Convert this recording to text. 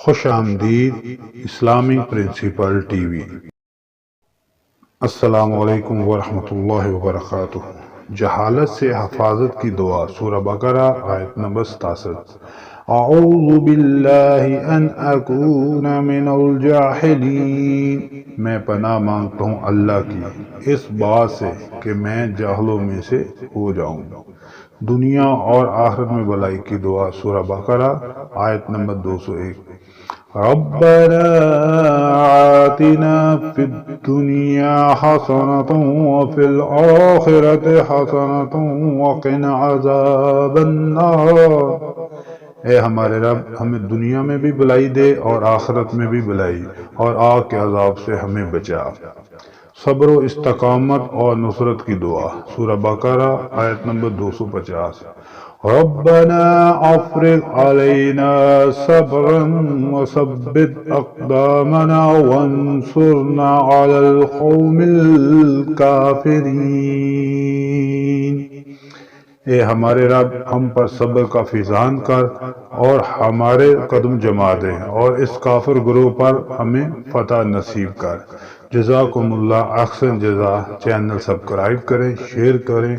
خوش آمدید اسلامی پرنسپل ٹی وی۔ السلام علیکم ورحمۃ اللہ وبرکاتہ۔ جہالت سے حفاظت کی دعا، سورہ بقرہ آیت نمبر 67۔ اعوذ باللہ ان اکون من الجاہلین، میں پناہ مانگتا ہوں اللہ کی اس بات سے کہ میں جاہلوں میں سے ہو جاؤں۔ دنیا اور آخرت میں بھلائی کی دعا، سورہ بقرہ آیت نمبر 201۔ ربنا آتنا فی الدنیا حسنة وفی الآخرة حسنة وقنا عذاب النار۔ اے ہمارے رب، ہمیں دنیا میں بھی بھلائی دے اور آخرت میں بھی بھلائی، اور آگ کے عذاب سے ہمیں بچا۔ صبر و استقامت اور نصرت کی دعا، سورہ بقرہ آیت نمبر 250۔ ربنا افرغ علينا صبرا وثبت اقدامنا وانصرنا على القوم الكافرين۔ اے ہمارے رب، ہم پر صبر کا فیضان کر اور ہمارے قدم جما دے، اور اس کافر گروہ پر ہمیں فتح نصیب کر۔ جزاکم اللہ، احسن جزا۔ چینل سبسکرائب کریں، شیئر کریں۔